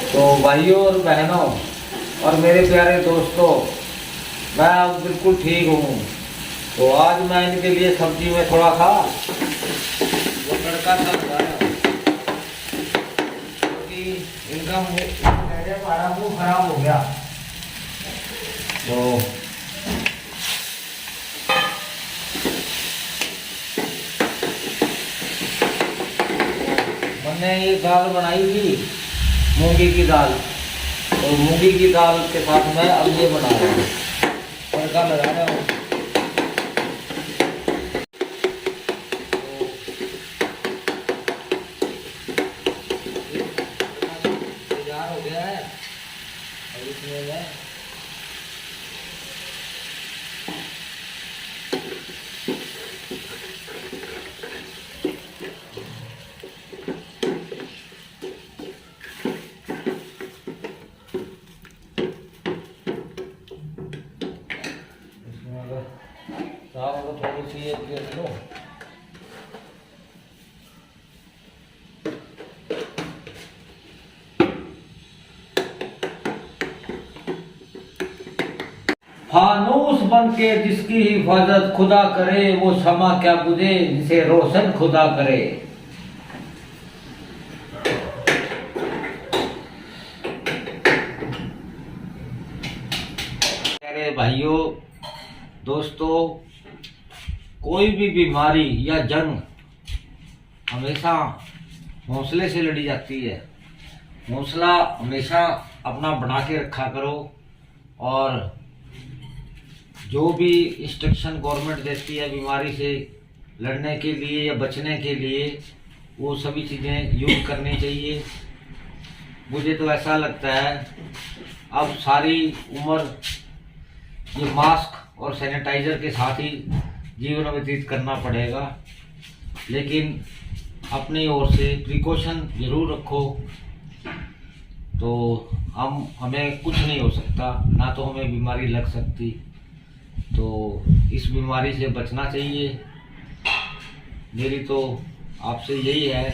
तो भाइयों और बहनों और मेरे प्यारे दोस्तों, मैं अब बिल्कुल ठीक हूँ। तो आज मैं इनके लिए सब्जी में थोड़ा सा वो तड़का सा लगाया, क्योंकि इनका हमारा मुँह खराब हो गया। तो मैंने ये दाल बनाई थी, मूंगी की दाल। तो मूंगी की दाल के साथ मैं अब ये बना रहा हूँ, तड़का लगा रहा हूँ। तैयार हो गया है। अब इसमें मैं चावल को थोड़ी सी एक देख लो। फानूस बन के जिसकी हिफाजत खुदा करे, वो शमा क्या बुझे जिसे रोशन खुदा करे। अरे भाइयों दोस्तों, कोई भी बीमारी या जंग हमेशा हौसले से लड़ी जाती है। हौसला हमेशा अपना बना के रखा करो, और जो भी इंस्ट्रक्शन गवर्नमेंट देती है बीमारी से लड़ने के लिए या बचने के लिए, वो सभी चीज़ें यूज करनी चाहिए। मुझे तो ऐसा लगता है अब सारी उम्र ये मास्क और सैनिटाइज़र के साथ ही जीवन व्यतीत करना पड़ेगा, लेकिन अपनी ओर से प्रिकॉशन ज़रूर रखो। तो हमें कुछ नहीं हो सकता, ना तो हमें बीमारी लग सकती। तो इस बीमारी से बचना चाहिए। मेरी तो आपसे यही है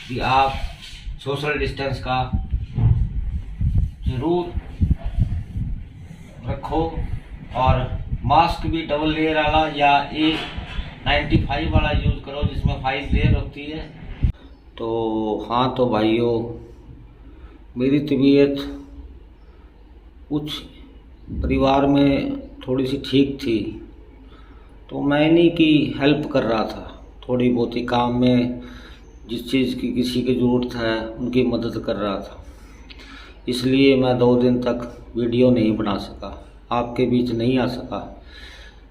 कि आप सोशल डिस्टेंस का ज़रूर रखो, और मास्क भी डबल लेयर वाला या A95 वाला यूज़ करो, जिसमें 5 लेयर होती है। तो हाँ, तो भाइयों मेरी तबीयत कुछ परिवार में थोड़ी सी ठीक थी, तो मैं इन्हीं की हेल्प कर रहा था। थोड़ी बहुत ही काम में जिस चीज़ की किसी की ज़रूरत है उनकी मदद कर रहा था। इसलिए मैं 2 दिन तक वीडियो नहीं बना सका, आपके बीच नहीं आ सका।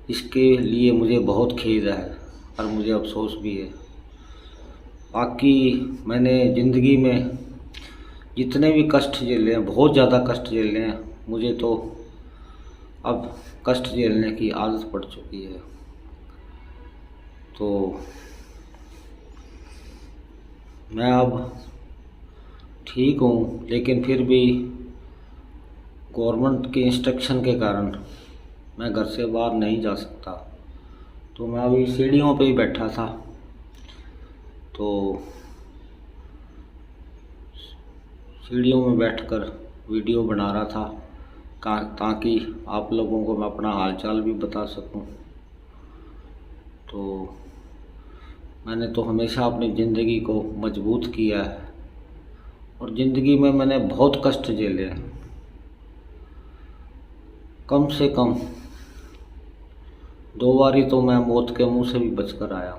इसके लिए मुझे बहुत खेद है और मुझे अफसोस भी है। बाकी मैंने ज़िंदगी में जितने भी कष्ट झेले हैं, बहुत ज़्यादा कष्ट झेले हैं। मुझे तो अब कष्ट झेलने की आदत पड़ चुकी है। तो मैं अब ठीक हूँ, लेकिन फिर भी गवर्नमेंट के इंस्ट्रक्शन के कारण मैं घर से बाहर नहीं जा सकता। तो मैं अभी सीढ़ियों पे ही बैठा था, तो सीढ़ियों में बैठकर वीडियो बना रहा था ताकि आप लोगों को मैं अपना हालचाल भी बता सकूं। तो मैंने तो हमेशा अपनी ज़िंदगी को मजबूत किया है, और ज़िंदगी में मैंने बहुत कष्ट झेले हैं। कम से कम 2 बारी तो मैं मौत के मुंह से भी बचकर आया।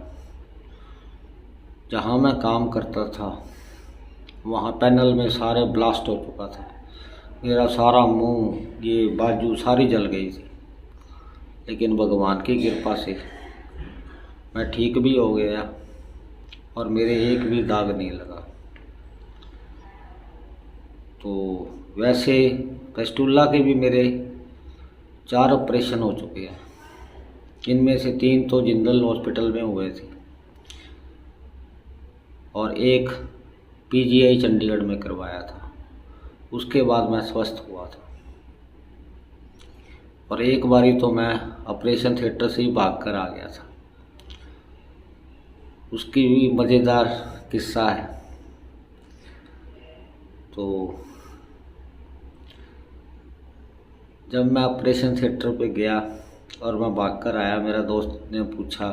जहाँ मैं काम करता था वहाँ पैनल में सारे ब्लास्ट हो चुका था। मेरा सारा मुंह, ये बाजू सारी जल गई थी, लेकिन भगवान की कृपा से मैं ठीक भी हो गया और मेरे एक भी दाग नहीं लगा। तो वैसे फैस्टुला के भी मेरे 4 ऑपरेशन हो चुके हैं, इनमें से 3 तो जिंदल हॉस्पिटल में हुए थे और एक PGI चंडीगढ़ में करवाया था। उसके बाद मैं स्वस्थ हुआ था, और एक बारी तो मैं ऑपरेशन थिएटर से ही भाग कर आ गया था। उसकी भी मज़ेदार किस्सा है। तो जब मैं ऑपरेशन थिएटर पे गया और मैं भाग कर आया, मेरा दोस्त ने पूछा,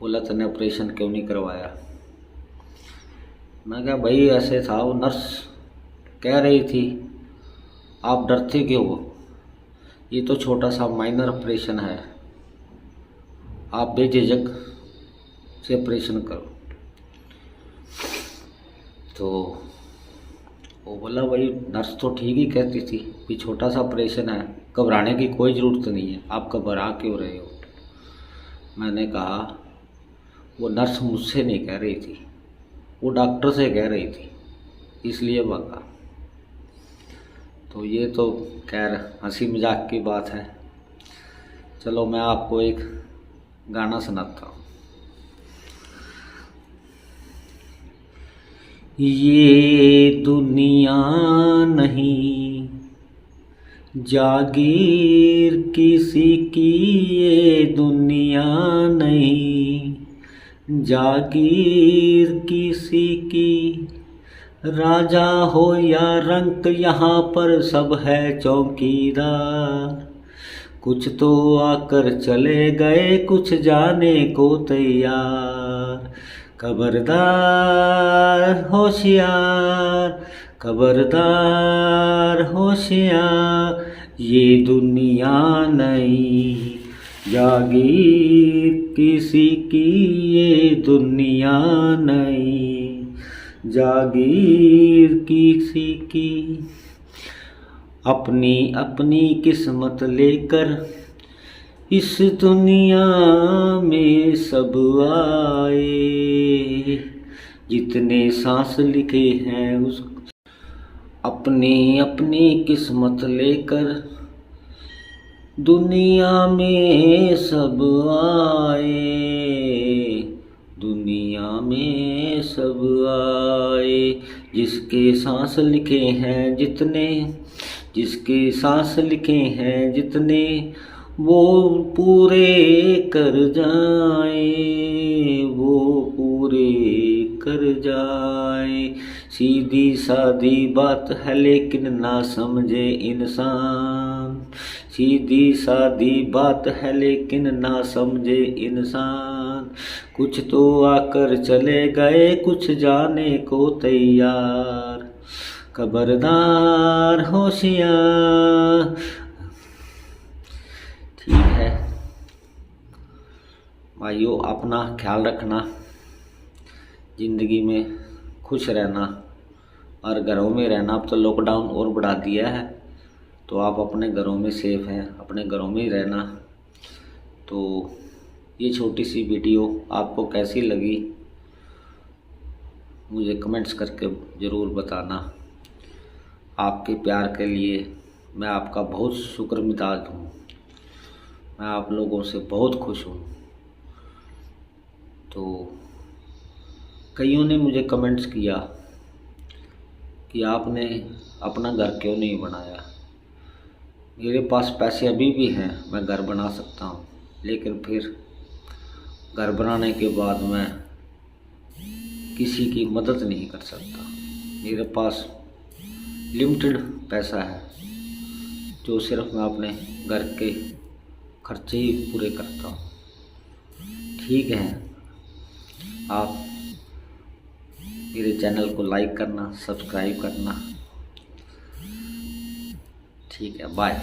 बोला तूने ऑपरेशन क्यों नहीं करवाया। मैं कहा भाई ऐसे था, वो नर्स कह रही थी, आप डरते क्यों हो, ये तो छोटा सा माइनर ऑपरेशन है, आप बेझिझक से ऑपरेशन करो। तो वो बोला भाई नर्स तो ठीक ही कहती थी कि छोटा सा ऑपरेशन है, घबराने की कोई ज़रूरत नहीं है, आप घबरा क्यों रहे हो। मैंने कहा वो नर्स मुझसे नहीं कह रही थी, वो डॉक्टर से कह रही थी, इसलिए भागा। तो ये तो खैर हंसी मजाक की बात है। चलो मैं आपको एक गाना सुनाता हूँ। ये दुनिया नहीं जागीर किसी की, ये दुनिया नहीं जागीर किसी की, राजा हो या रंक यहाँ पर सब है चौकीदार, कुछ तो आकर चले गए कुछ जाने को तैयार, खबरदार होशियार खबरदार होशियार, ये दुनिया नहीं जागीर किसी की, ये दुनिया नहीं जागीर किसी की। अपनी अपनी किस्मत लेकर इस दुनिया में सब आए, जितने सांस लिखे हैं उस अपनी अपनी किस्मत लेकर दुनिया में सब आए, दुनिया में सब आए, जिसके सांस लिखे हैं जितने, जिसके सांस लिखे हैं जितने, वो पूरे कर जाए, वो पूरे कर जाए। सीधी सादी बात है लेकिन ना समझे इंसान, सीधी सादी बात है लेकिन ना समझे इंसान, कुछ तो आकर चले गए कुछ जाने को तैयार, खबरदार होशियार। ठीक है भाइयों, अपना ख्याल रखना, ज़िंदगी में खुश रहना और घरों में रहना। अब तो लॉकडाउन और बढ़ा दिया है, तो आप अपने घरों में सेफ हैं, अपने घरों में ही रहना। तो ये छोटी सी वीडियो आपको कैसी लगी मुझे कमेंट्स करके ज़रूर बताना। आपके प्यार के लिए मैं आपका बहुत शुक्रगुज़ार हूँ, मैं आप लोगों से बहुत खुश हूँ। तो कईयों ने मुझे कमेंट्स किया कि आपने अपना घर क्यों नहीं बनाया। मेरे पास पैसे अभी भी हैं, मैं घर बना सकता हूँ, लेकिन फिर घर बनाने के बाद मैं किसी की मदद नहीं कर सकता। मेरे पास लिमिटेड पैसा है जो सिर्फ मैं अपने घर के खर्चे ही पूरे करता हूँ। ठीक है, आप मेरे चैनल को लाइक करना, सब्सक्राइब करना। ठीक है, बाय।